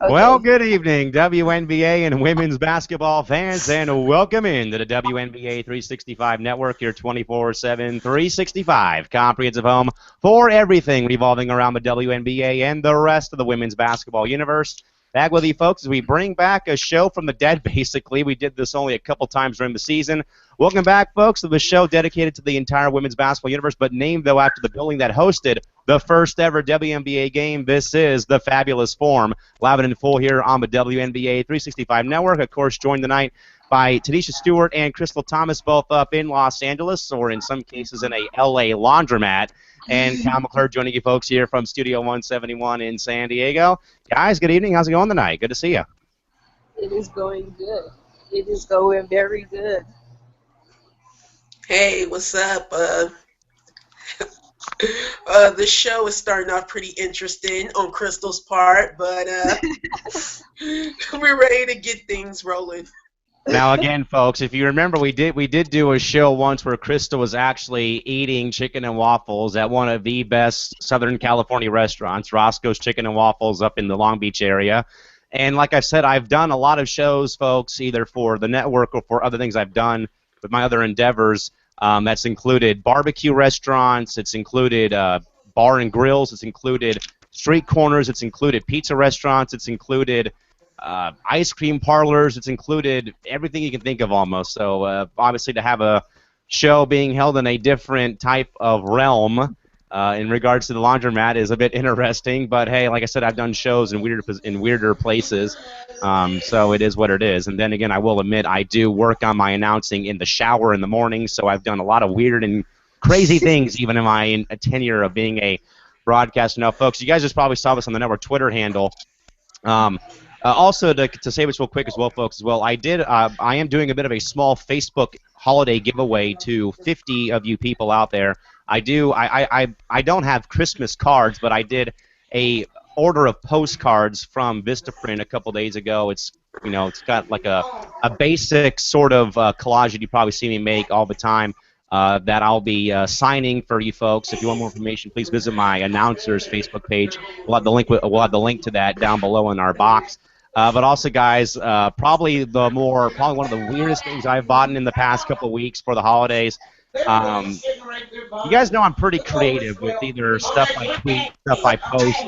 Well, Okay. good evening, WNBA and women's basketball fans, and welcome into the WNBA 365 Network, your 24/7, 365 comprehensive home for everything revolving around the WNBA and the rest of the women's basketball universe. Back with you folks as we bring back a show from the dead, basically. We did this only a couple times during the season. Welcome back, folks, to the show dedicated to the entire women's basketball universe, but named, though, after the building that hosted the first ever WNBA game. This is the Fabulous Forum, live and in full here on the WNBA 365 Network. Of course, joined tonight by Tanisha Stewart and Crystal Thomas, both up in Los Angeles, or in some cases in a LA laundromat. And Cal McClure joining you folks here from Studio 171 in San Diego. Guys, good evening. How's it going tonight? Good to see you. It is going good. It is going very good. Hey, what's up? The show is starting off pretty interesting on Crystal's part, but we're ready to get things rolling. Now, again, folks, if you remember, we did do a show once where Crystal was actually eating chicken and waffles at one of the best Southern California restaurants, Roscoe's Chicken and Waffles, up in the Long Beach area. And like I said, I've done a lot of shows, folks, either for the network or for other things I've done with my other endeavors. That's included barbecue restaurants. It's included bar and grills. It's included street corners. It's included pizza restaurants. It's included ice cream parlors. It's included everything you can think of almost. So obviously to have a show being held in a different type of realm in regards to the laundromat is a bit interesting. But hey, like I said, I've done shows in weirder places. So it is what it is. And then again, I will admit I do work on my announcing in the shower in the morning. So I've done a lot of weird and crazy things even in my tenure of being a broadcaster. Now, folks, you guys just probably saw this on the network Twitter handle. Also, to say this real quick as well, folks, as well, I am doing a bit of a small Facebook holiday giveaway to 50 of you people out there. I don't have Christmas cards, but I did a order of postcards from Vistaprint a couple days ago. It's got like a basic sort of collage that you probably see me make all the time. That I'll be signing for you folks. If you want more information, please visit my announcer's Facebook page. We'll have the link to that down below in our box. But also, guys, probably one of the weirdest things I've bought in the past couple of weeks for the holidays. You guys know I'm pretty creative with either stuff I tweet, stuff I post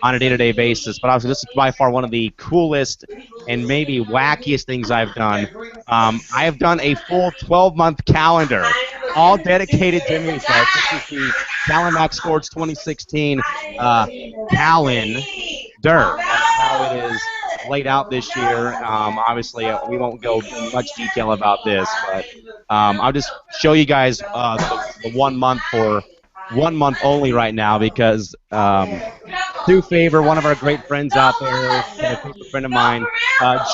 on a day-to-day basis. But obviously, this is by far one of the coolest and maybe wackiest things I've done. I have done a full 12-month calendar, all dedicated to me, folks. This is the Calamax Sports 2016 calendar. That's how it is laid out this year. Obviously, we won't go in much detail about this, but I'll just show you guys the 1 month for 1 month only right now because Sue Favor, one of our great friends out there, and a favorite friend of mine,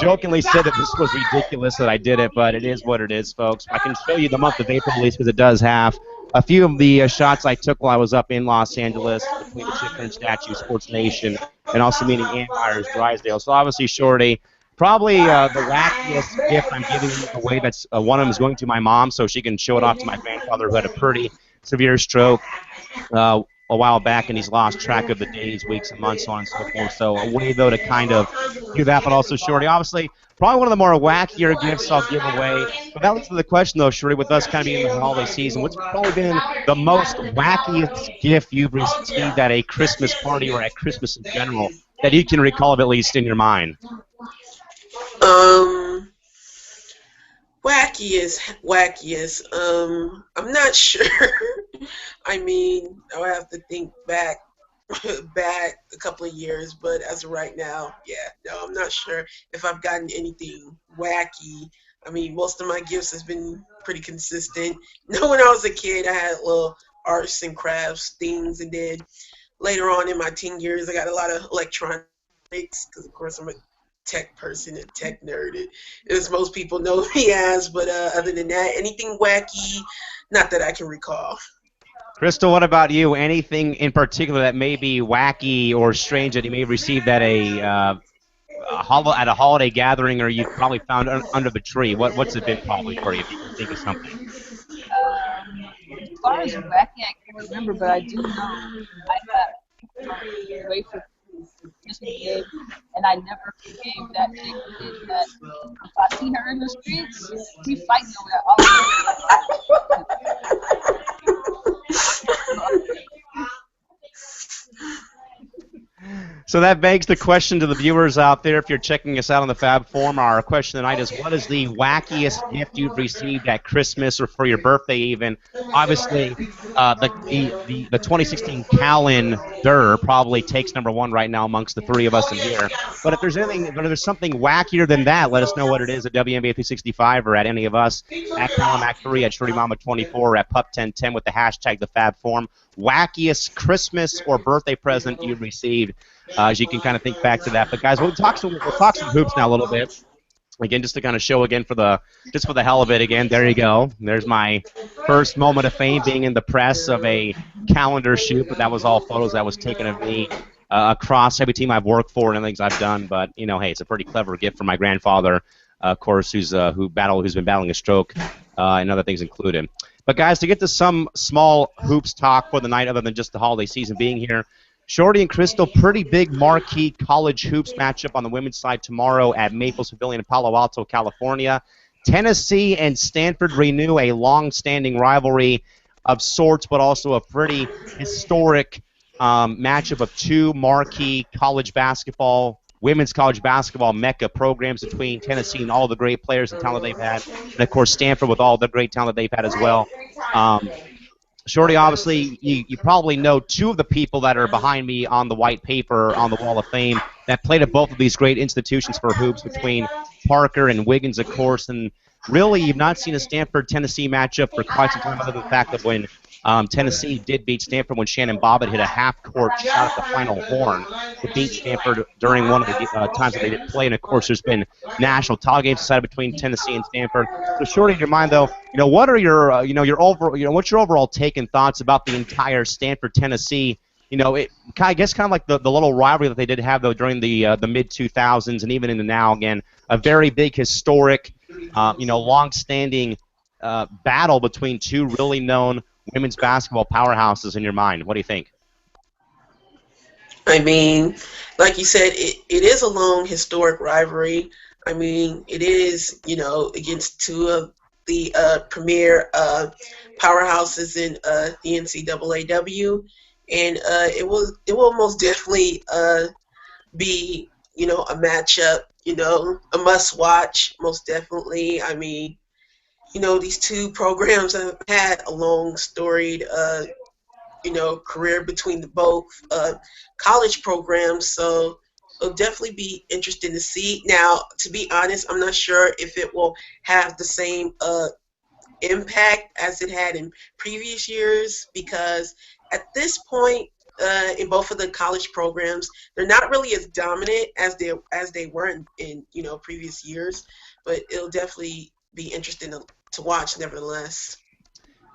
jokingly said that this was ridiculous that I did it, but it is what it is, folks. I can show you the month of April at least because it does have a few of the shots I took while I was up in Los Angeles between the Chicken Statue, Sports Nation, and also meeting Ann Myers, Drysdale. So obviously, Shorty, probably the wackiest gift I'm giving away. That's one of them is going to my mom so she can show it off to my grandfather who had a pretty severe stroke a while back, and he's lost track of the days, weeks, and months, so on and so forth. So a way, though, to kind of do that, but also, Shorty, obviously, probably one of the more wackier gifts I'll give away. But that leads to the question, though, Shorty, with us kind of being in the holiday season, what's probably been the most wackiest gift you've received at a Christmas party or at Christmas in general that you can recall of at least in your mind? Um, wackiest. I'm not sure. I mean, I'll have to think back a couple of years, but as of right now, yeah, no, I'm not sure if I've gotten anything wacky. I mean, most of my gifts has been pretty consistent. You know, when I was a kid, I had little arts and crafts things, and then later on in my teen years, I got a lot of electronics because, of course, I'm a tech person and tech nerd, as most people know me as. But other than that, anything wacky, not that I can recall. Crystal, what about you? Anything in particular that may be wacky or strange that you may have received at at a holiday gathering, or you probably found under the tree? What's it been probably for you if you can think of something? As far as wacky, I can't remember, but I do know I got wafer Christmas game, and I never forgave that chick who did that. If I see her in the streets, we fighting over that all day. So that begs the question to the viewers out there, if you're checking us out on the Fab Forum, our question tonight is, what is the wackiest gift you've received at Christmas or for your birthday even? Obviously, the 2016 calendar probably takes number one right now amongst the three of us in here. But if there's something wackier than that, let us know what it is at WNBA 365 or at any of us, at CalamaC3, at ShortyMama24, at Pup1010 with the hashtag the Fab Forum. Wackiest Christmas or birthday present you received, as you can kind of think back to that. But guys, we'll talk some hoops now a little bit. Again, just to kind of show again for the hell of it again. There you go. There's my first moment of fame being in the press of a calendar shoot, but that was all photos that was taken of me across every team I've worked for and things I've done. But hey, it's a pretty clever gift from my grandfather, of course, who's been battling a stroke and other things included. But guys, to get to some small hoops talk for the night, other than just the holiday season being here, Shorty and Crystal, pretty big marquee college hoops matchup on the women's side tomorrow at Maples Pavilion in Palo Alto, California. Tennessee and Stanford renew a long-standing rivalry of sorts, but also a pretty historic matchup of two marquee women's college basketball mecca programs between Tennessee and all the great players and talent they've had, and of course Stanford with all the great talent they've had as well. Shorty, obviously, you probably know two of the people that are behind me on the white paper on the Wall of Fame that played at both of these great institutions for hoops, between Parker and Wiggins, of course. And really, you've not seen a Stanford-Tennessee matchup for quite some time, other than the fact that when Tennessee did beat Stanford when Shannon Bobbitt hit a half-court shot at the final horn to beat Stanford during one of the times that they did play. And, of course, there's been national title games decided between Tennessee and Stanford. So, Shorty, in your mind, though, what are your, what's your overall take and thoughts about the entire Stanford-Tennessee? I guess kind of like the little rivalry that they did have, though, during the mid-2000s and even into now, again, a very big, historic, long-standing battle between two really known women's basketball powerhouses in your mind. What do you think? I mean, like you said, it is a long historic rivalry. I mean, it is, against two of the premier powerhouses in the NCAAW, and it will most definitely be, a matchup, a must-watch, most definitely. I mean, these two programs have had a long, storied, career between the both college programs, so it'll definitely be interesting to see. Now, to be honest, I'm not sure if it will have the same impact as it had in previous years, because at this point, in both of the college programs, they're not really as dominant as they were in previous years, but it'll definitely be interesting to watch nevertheless.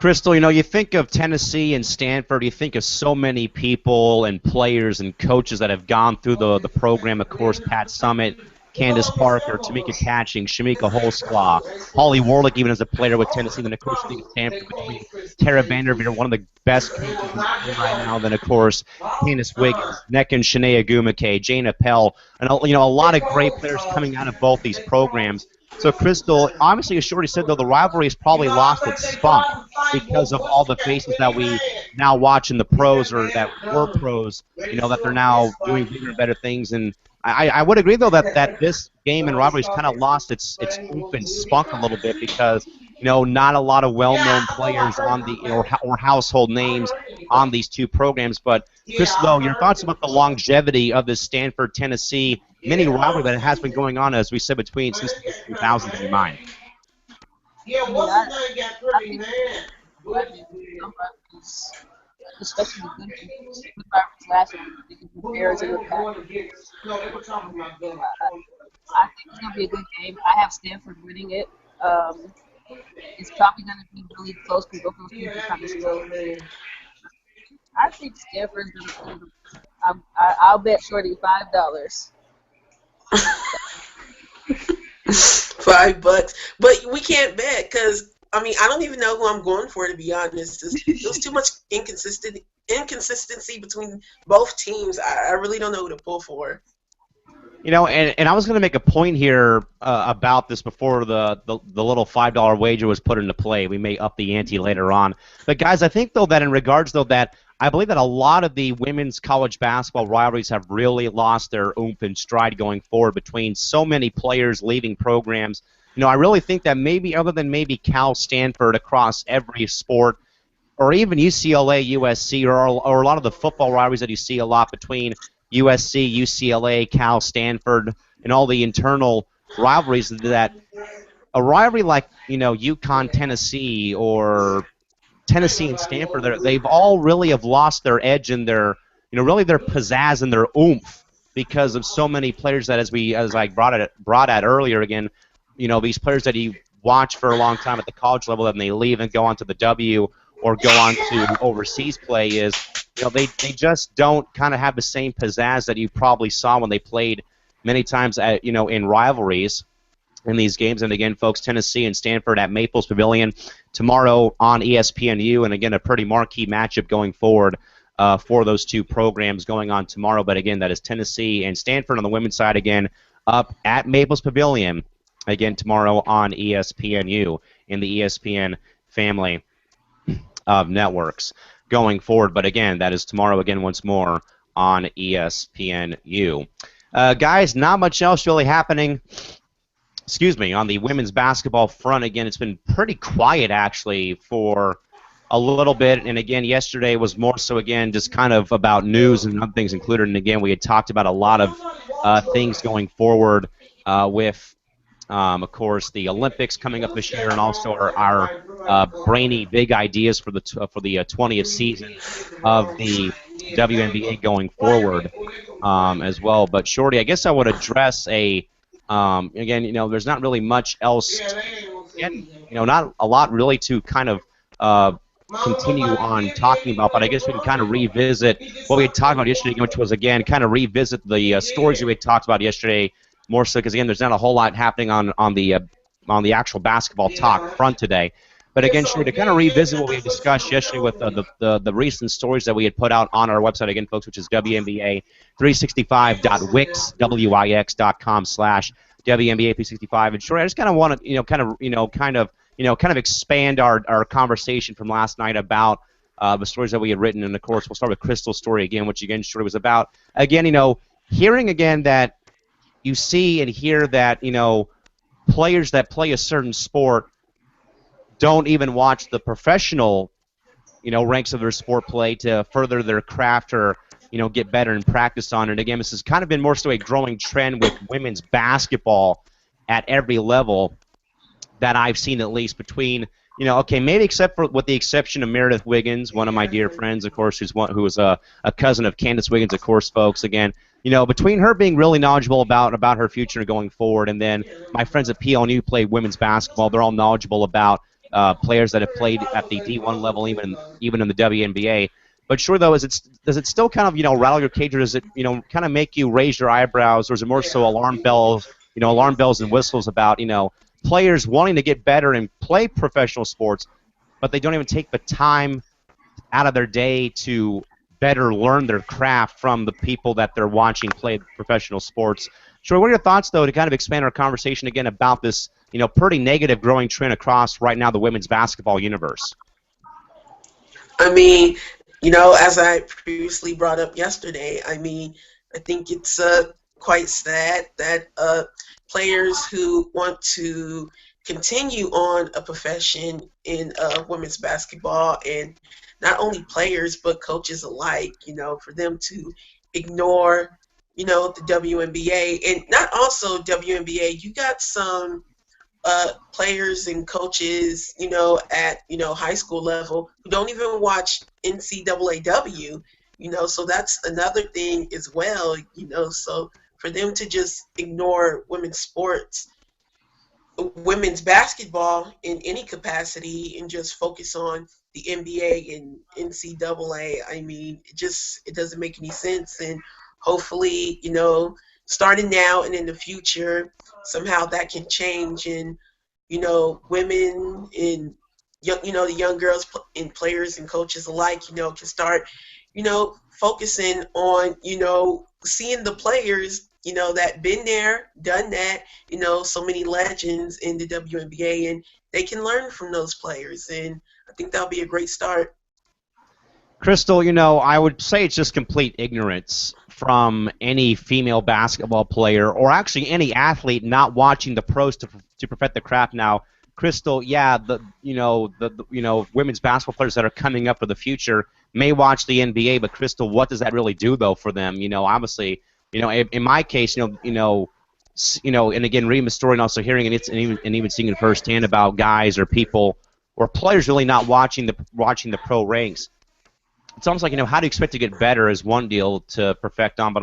Crystal, you think of Tennessee and Stanford, you think of so many people and players and coaches that have gone through the program, of course, Pat Summitt, Candace Parker, Tamika Catching, Shamika Holsclaw, Holly Warlick even as a player with Tennessee, then of course you think of Stanford between Tara Vanderveer, one of the best coaches in the game right now, then of course Candace Wiggins, Nneka and Shanae Agumake, Jane Appel, and a lot of great players coming out of both these programs. So, Crystal, obviously, as Shorty said, though, the rivalry has probably lost its spunk because of all the faces that we now watch in the pros or that were pros, that they're now doing bigger and better things. And I would agree, though, that this game and rivalry has kind of lost its oomph and spunk a little bit because, not a lot of well-known players on the or household names on these two programs. But, Crystal, though, your thoughts about the longevity of this Stanford-Tennessee mini rivalry that has been going on, as we said, since the 2000s in your mind? Yeah, what's his name got pretty, man? Especially the good rivalries last year, the Bears and the Packers. I think it's going to be a good game. I have Stanford winning it. It's probably going to be really close because both those teams are kind of slow. I think Stanford's going to I'll bet Shorty $5. $5, but we can't bet because I mean, I don't even know who I'm going for, to be honest. It was too much inconsistency between both teams. I really don't know who to pull for. And I was going to make a point here about this before the little $5 wager was put into play. We may up the ante later on. But, guys, I think, though, that in regards, though, that I believe that a lot of the women's college basketball rivalries have really lost their oomph and stride going forward between so many players leaving programs. I really think that maybe other than maybe Cal, Stanford, across every sport, or even UCLA, USC, or a lot of the football rivalries that you see a lot between USC, UCLA, Cal, Stanford, and all the internal rivalries that a rivalry like UConn, Tennessee, or Tennessee and Stanford, they've all really have lost their edge and their really their pizzazz and their oomph because of so many players that as I brought at earlier again, these players that you watch for a long time at the college level and they leave and go on to the W or go on to overseas play is they just don't kind of have the same pizzazz that you probably saw when they played many times at in rivalries in these games. And again, folks, Tennessee and Stanford at Maples Pavilion tomorrow on ESPNU, and again, a pretty marquee matchup going forward for those two programs going on tomorrow. But again, that is Tennessee and Stanford on the women's side again up at Maples Pavilion again tomorrow on ESPNU in the ESPN family of networks going forward. But again, that is tomorrow again once more on ESPNU. Guys, not much else really happening on the women's basketball front. Again, it's been pretty quiet actually for a little bit. And again, yesterday was more so again just kind of about news and other things included. And again, we had talked about a lot of things going forward with, of course, the Olympics coming up this year, and also our brainy big ideas for the 20th season of the WNBA going forward as well. But Shorty, I guess I would address again, there's not really much else. Again, not a lot really to kind of continue on talking about, but I guess we can kind of revisit what we had talked about yesterday, which was, again, kind of revisit the stories that we had talked about yesterday more so because, again, there's not a whole lot happening on the actual basketball talk front today. But again, sure, to kind of revisit what we had discussed yesterday with the recent stories that we had put out on our website, again, folks, which is WNBA365.wix.com/WNBA365. And sure, I just kind of want to expand our conversation from last night about the stories that we had written. And of course, we'll start with Crystal's story again, which again, sure was about hearing again that you see and hear that players that play a certain sport don't even watch the professional, ranks of their sport play to further their craft or, get better and practice on it. Again, this has kind of been more so a growing trend with women's basketball at every level that I've seen, at least between, okay, maybe with the exception of Meredith Wiggins, one of my dear friends, of course, who was a cousin of Candace Wiggins, of course, folks, again, between her being really knowledgeable about her future going forward, and then my friends at PLNU play women's basketball, they're all knowledgeable about players that have played at the D1 level, even in the WNBA. But sure, though, does it still kind of rattle your cage, or does it kind of make you raise your eyebrows, or is it more so alarm bells and whistles about players wanting to get better and play professional sports, but they don't even take the time out of their day to better learn their craft from the people that they're watching play professional sports? Sure, what are your thoughts, though, to kind of expand our conversation again about this pretty negative growing trend across right now the women's basketball universe? I mean, as I previously brought up yesterday, I mean, I think it's quite sad that players who want to continue on a profession in women's basketball, and not only players but coaches alike, for them to ignore, the WNBA, and not also WNBA. You got some players and coaches, at high school level who don't even watch NCAAW, so that's another thing as well, so for them to just ignore women's sports, women's basketball in any capacity, and just focus on the NBA and NCAA, I mean, it doesn't make any sense. And hopefully, starting now and in the future, somehow that can change, and women in the young girls and players and coaches alike, can start, focusing on, seeing the players, that been there, done that, so many legends in the WNBA, and they can learn from those players, and I think that'll be a great start. Crystal, I would say it's just complete ignorance from any female basketball player or actually any athlete not watching the pros to perfect the craft. Now, Crystal, yeah, the women's basketball players that are coming up for the future may watch the NBA, but Crystal, what does that really do though for them? Obviously, in my case, and again, reading the story and also hearing it, and even seeing it firsthand about guys or people or players really not watching the pro ranks. It's almost like, how do you expect to get better is one deal to perfect on, but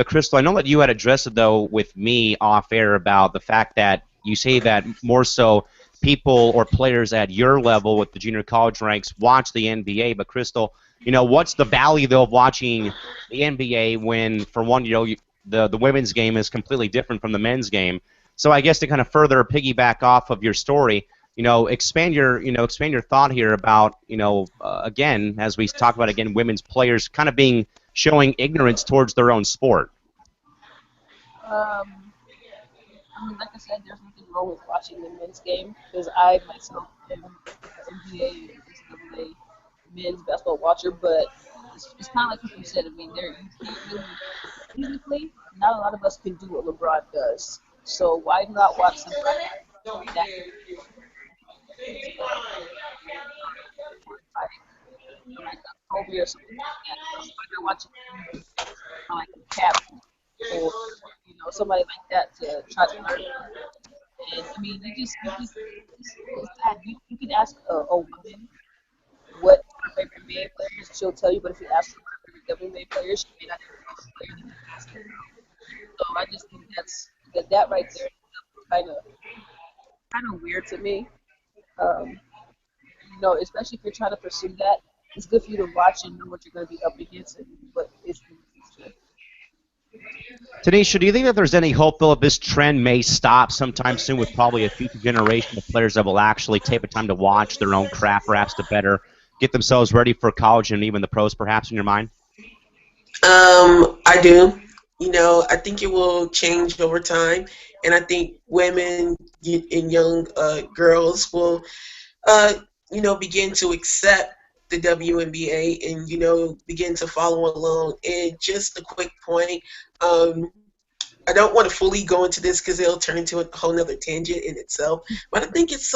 Crystal, I know that you had addressed it, though, with me off air about the fact that you say that more so people or players at your level with the junior college ranks watch the NBA, but Crystal, what's the value, though, of watching the NBA when, for one, the women's game is completely different from the men's game? So I guess to kind of further piggyback off of your story, expand your thought here about, again, as we talk about again, women's players kind of showing ignorance towards their own sport. Like I said, there's nothing wrong with watching the men's game because I myself am an NBA and NCAA men's basketball watcher, but it's kind of like what you said. I mean, you can't really, physically, not a lot of us can do what LeBron does. So why not watch somebody that like Kobe or something like that? You're watching like a Cap or somebody like that to try to learn. And I mean, you can ask a woman what her favorite NBA player is, she'll tell you. But if you ask her what her favorite WNBA player is, she may not even know the player that you asked her. So I just think that right there is kind of weird to me. Um, especially if you're trying to pursue that, it's good for you to watch and know what you're going to be up against and what is in the future. Tanisha, do you think that there's any hope, though, that this trend may stop sometime soon with probably a future generation of players that will actually take the time to watch their own craft, perhaps to better get themselves ready for college and even the pros, perhaps, in your mind? I do. I think it will change over time, and I think women and young girls will, uh, begin to accept the WNBA and begin to follow along. And just a quick point, I don't want to fully go into this because it'll turn into a whole nother tangent in itself. But I think it's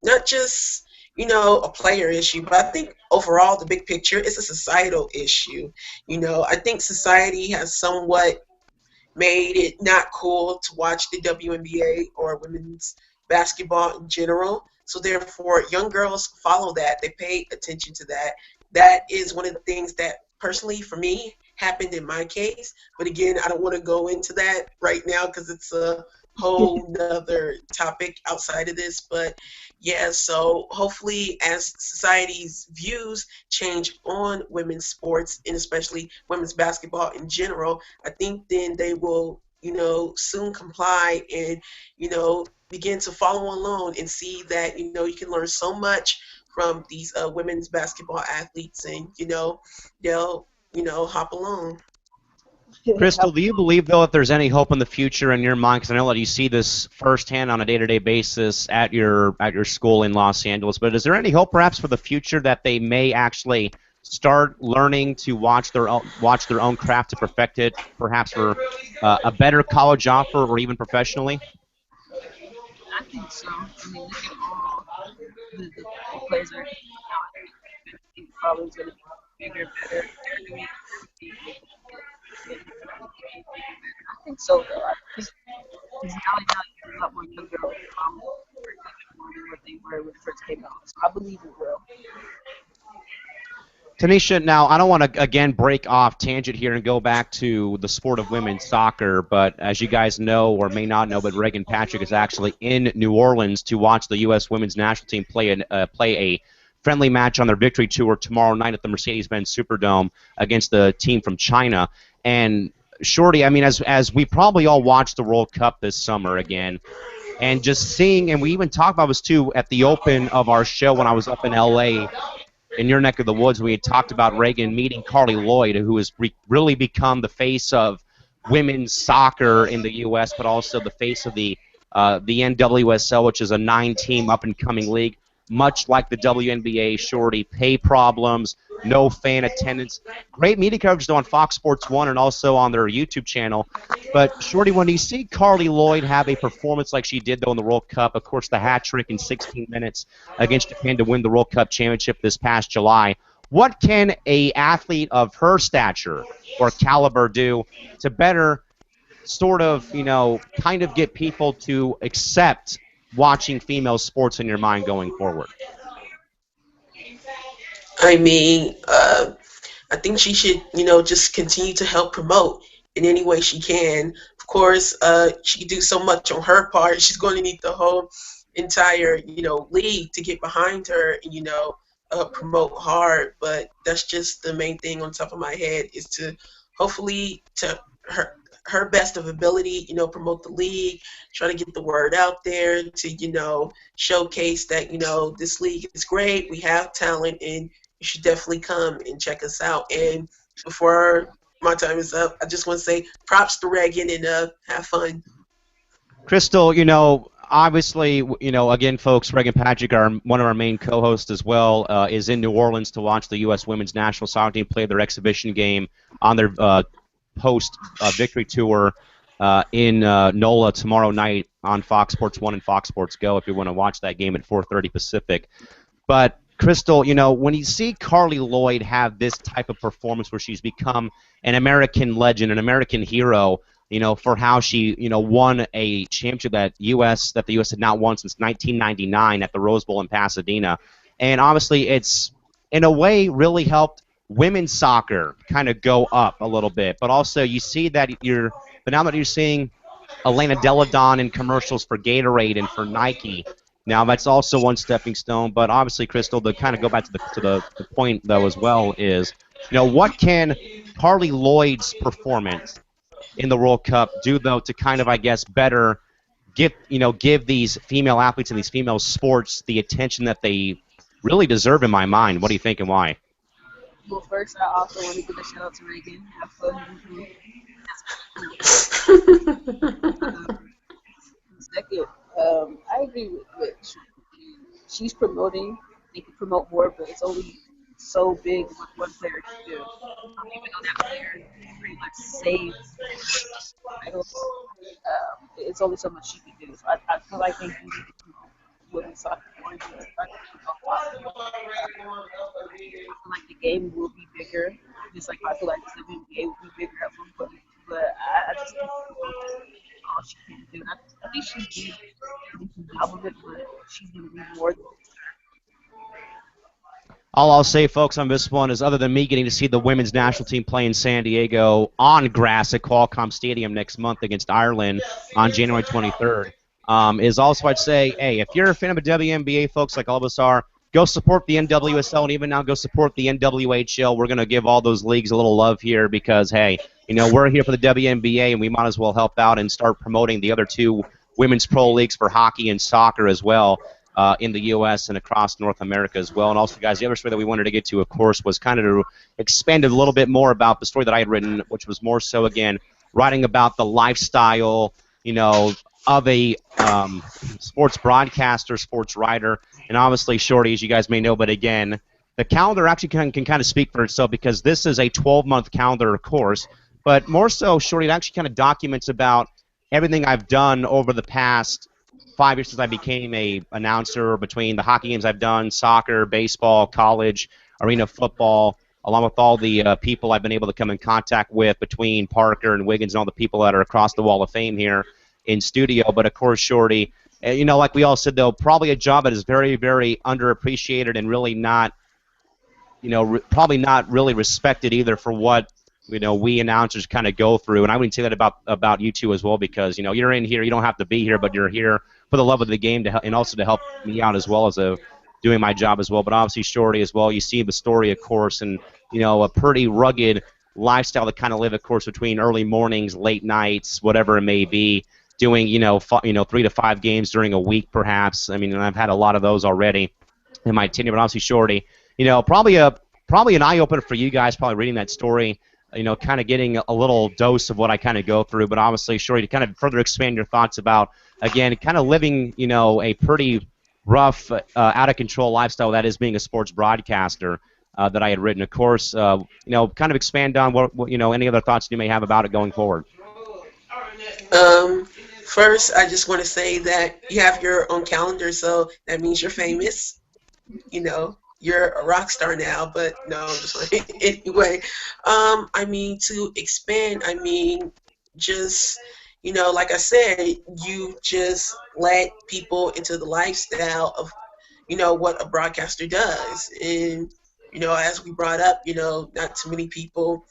not just a player issue, but I think overall the big picture is a societal issue. I think society has somewhat made it not cool to watch the WNBA or women's basketball in general. So therefore, young girls follow that. They pay attention to that. That is one of the things that personally for me happened in my case. But again, I don't want to go into that right now because it's a whole nother topic outside of this. But yeah, so hopefully as society's views change on women's sports and especially women's basketball in general, I think then they will, soon comply and, begin to follow along and see that, you can learn so much from these women's basketball athletes and, they'll, hop along. Crystal, do you believe, though, if there's any hope in the future in your mind? Because I know that you see this firsthand on a day-to-day basis at your school in Los Angeles. But is there any hope, perhaps, for the future that they may actually start learning to watch their own craft to perfect it, perhaps for a better college offer or even professionally? I think so. I mean, look at all the players that are now. I think probably is going to be bigger, better. They're doing I think so, though. I think because now there's a lot more young girls more than what they were when it first came out. So I believe it will. Tanisha, now I don't want to again break off tangent here and go back to the sport of women's soccer, but as you guys know or may not know, but Reagan Patrick is actually in New Orleans to watch the U.S. women's national team play a friendly match on their victory tour tomorrow night at the Mercedes-Benz Superdome against the team from China. And Shorty, I mean, as we probably all watched the World Cup this summer again, And just seeing, and we even talked about this too at the open of our show when I was up in LA in your neck of the woods. We had talked about Reagan meeting Carly Lloyd, who has really become the face of women's soccer in the U.S., but also the face of the NWSL, which is a 9-team up-and-coming league, much like the WNBA. Shorty, pay problems, no fan attendance. Great media coverage though on Fox Sports 1 and also on their YouTube channel. But, Shorty, when you see Carly Lloyd have a performance like she did, though, in the World Cup, of course, the hat trick in 16 minutes against Japan to win the World Cup championship this past July, what can a athlete of her stature or caliber do to better sort of, kind of get people to accept watching female sports in your mind going forward? I mean, I think she should, just continue to help promote in any way she can. Of course, she can do so much on her part. She's going to need the whole entire, league to get behind her and, promote hard. But that's just the main thing on top of my head is to hopefully to her best of ability, promote the league, try to get the word out there to, showcase that, this league is great. We have talent and you should definitely come and check us out. And before my time is up, I just want to say props to Reagan and have fun. Crystal, obviously, again, folks, Reagan Patrick, one of our main co-hosts as well, is in New Orleans to watch the U.S. Women's National Soccer Team play their exhibition game on their post-victory tour in NOLA tomorrow night on Fox Sports 1 and Fox Sports Go if you want to watch that game at 4:30 Pacific. But, Crystal, when you see Carly Lloyd have this type of performance where she's become an American legend, an American hero, for how she, won a championship that the U.S. had not won since 1999 at the Rose Bowl in Pasadena. And obviously it's, in a way, really helped women's soccer kind of go up a little bit. But also you see that but now that you're seeing Elena Deladon in commercials for Gatorade and for Nike, now that's also one stepping stone. But obviously, Crystal, to kind of go back to the point, though, as well, is, what can Carly Lloyd's performance in the World Cup do, though, to kind of, I guess, better give these female athletes and these female sports the attention that they really deserve, in my mind? What do you think and why? Well, first, I also want to give a shout out to Reagan. Have fun. Second, I agree with she's promoting. They can promote more, but it's only so big what one player can do. Even though that player pretty much saved titles, it's only so much she can do. So I feel like they do need to promote women's soccer more. I feel like the game will be bigger, just like I feel like the WNBA will be bigger at one point. But I just think all she can do. I think she did a job of it, but she's going to be more than All I'll say, folks, on this one is, other than me getting to see the women's national team play in San Diego on grass at Qualcomm Stadium next month against Ireland on January 23rd, is also I'd say, hey, if you're a fan of the WNBA, folks, like all of us are, go support the NWSL, and even now go support the NWHL. We're going to give all those leagues a little love here because, hey, we're here for the WNBA, and we might as well help out and start promoting the other two women's pro leagues for hockey and soccer as well in the U.S. and across North America as well. And also, guys, the other story that we wanted to get to, of course, was kind of to expand a little bit more about the story that I had written, which was more so, again, writing about the lifestyle, of a sports broadcaster, sports writer, and obviously, Shorty, as you guys may know, but again, the calendar actually can kind of speak for itself because this is a 12-month calendar, of course, but more so, Shorty, it actually kind of documents about everything I've done over the past 5 years since I became a announcer, between the hockey games I've done, soccer, baseball, college, arena football, along with all the people I've been able to come in contact with between Parker and Wiggins and all the people that are across the Wall of Fame here in studio. But of course, Shorty, like we all said, though, probably a job that is very, very underappreciated and really not, probably not really respected either for what, we announcers kind of go through. And I wouldn't say that about you two as well because, you're in here, you don't have to be here, but you're here for the love of the game and also to help me out as well as doing my job as well. But obviously, Shorty as well, you see the story, of course, and, a pretty rugged lifestyle to kind of live, of course, between early mornings, late nights, whatever it may be. doing 3 to 5 games during a week perhaps. I mean, and I've had a lot of those already in my tenure, but obviously Shorty, probably an eye opener for you guys. Probably reading that story, kind of getting a little dose of what I kind of go through. But obviously, Shorty, to kind of further expand your thoughts about again, kind of living a pretty rough, out of control lifestyle that is being a sports broadcaster. That I had written, of course, kind of expand on what any other thoughts you may have about it going forward. Um, First, I just want to say that you have your own calendar, so that means you're famous. You're a rock star now. But no, I'm just like anyway. I mean to expand. I mean, just like I said, you just let people into the lifestyle of what a broadcaster does, and as we brought up, not too many people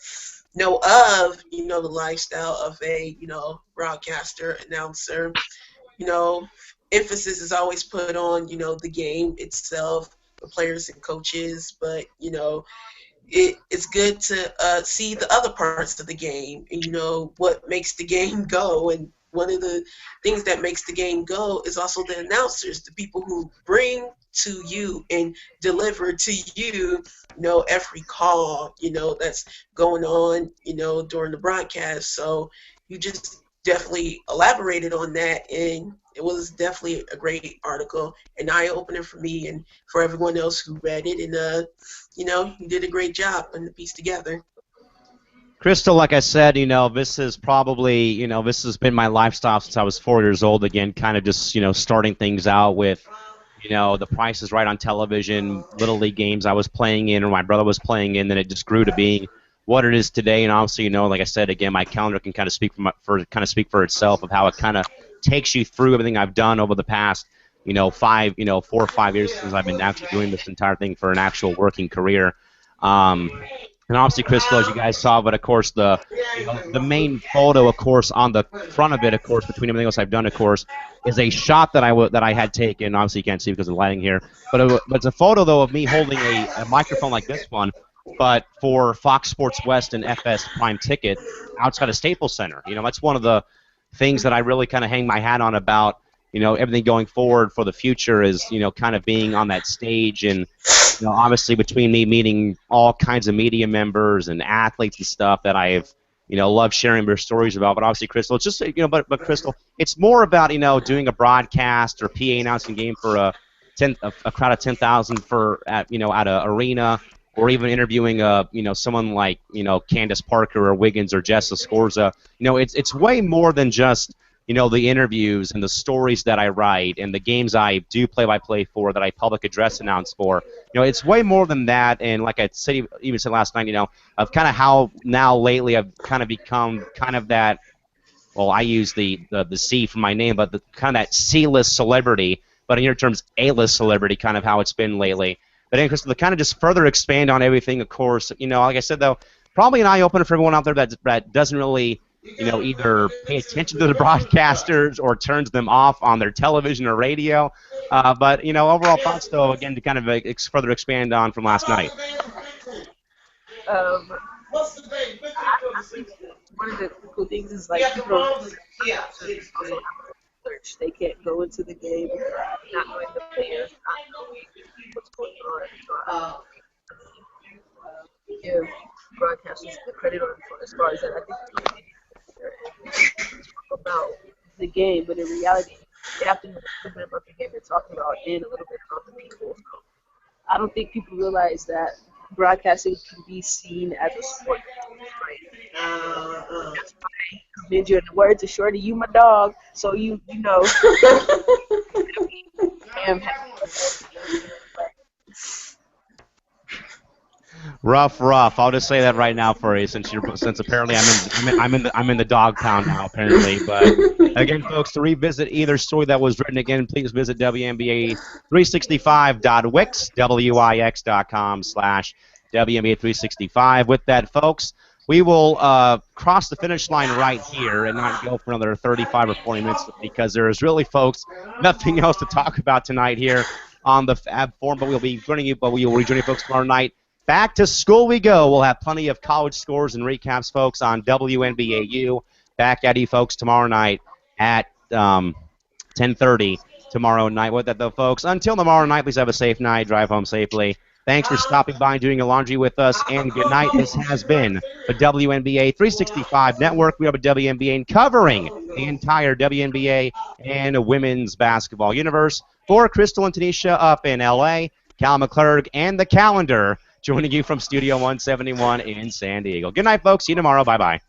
know of the lifestyle of a broadcaster announcer. you know Emphasis is always put on the game itself, the players and coaches, but it's good to see the other parts of the game and what makes the game go. And one of the things that makes the game go is also the announcers, the people who bring to you and deliver to you, every call, that's going on, during the broadcast. So you just definitely elaborated on that, and it was definitely a great article, an eye opener for me and for everyone else who read it. And you did a great job putting the piece together. Crystal, like I said, this is probably, this has been my lifestyle since I was 4 years old. Again, kind of just, starting things out with, The Price is Right on television, Little League games I was playing in or my brother was playing in. Then it just grew to being what it is today. And obviously, like I said, again, my calendar can kind of speak for itself of how it kind of takes you through everything I've done over the past, 4 or 5 years since I've been actually doing this entire thing for an actual working career. And obviously, Crystal, as you guys saw, but of course the main photo, of course, on the front of it, of course, between everything else I've done, of course, is a shot that I had taken. Obviously, you can't see because of the lighting here, but it's a photo though of me holding a microphone like this one, but for Fox Sports West and FS Prime Ticket outside of Staples Center. That's one of the things that I really kind of hang my hat on about everything going forward for the future is kind of being on that stage. And obviously between me meeting all kinds of media members and athletes and stuff that I have loved sharing their stories about. But obviously, Crystal, it's just but Crystal, it's more about doing a broadcast or PA announcing game for a crowd of 10,000 at an arena, or even interviewing someone like Candace Parker or Wiggins or Jess Escorza. It's way more than just the interviews and the stories that I write and the games I do play-by-play for, that I public address announce for. It's way more than that. And like I said, even said last night, of kind of how now lately I've kind of become kind of that. Well, I use the C for my name, but the kind of that C-list celebrity, but in your terms, A-list celebrity, kind of how it's been lately. But anyway, Crystal, to kind of just further expand on everything, of course, like I said, though, probably an eye-opener for everyone out there that doesn't really either pay attention to the broadcasters or turns them off on their television or radio. But, overall thoughts, though, again, to kind of further expand on from last night. I think one of the cool things is, like, people they can't go into the game not knowing the players, not knowing what's going on. Give broadcasters the credit on as far as that. I think about the game, but in reality, you have to know a little bit about the game they're talking about and a little bit about the people. So I don't think people realize that broadcasting can be seen as a sport. Right? That's why I commend you. In the words of Shorty, you my dog, so you know. Rough. I'll just say that right now for you, since apparently I'm in the dog pound now apparently. But again, folks, to revisit either story that was written, again, please visit WNBA365.wix.com/WNBA365. With that, folks, we will cross the finish line right here and not go for another 35 or 40 minutes, because there is really, folks, nothing else to talk about tonight here on the Fab Forum. But we will be joining you folks tomorrow night. Back to school we go. We'll have plenty of college scores and recaps, folks, on WNBAU. Back at you folks tomorrow night at 10:30 tomorrow night with that, though, folks. Until tomorrow night, please have a safe night. Drive home safely. Thanks for stopping by and doing your laundry with us, and good night. This has been the WNBA 365 Network. We have a WNBA covering the entire WNBA and women's basketball universe. For Crystal and Tanisha up in L.A., Cal McClurg, and the calendar joining you from Studio 171 in San Diego. Good night, folks. See you tomorrow. Bye-bye.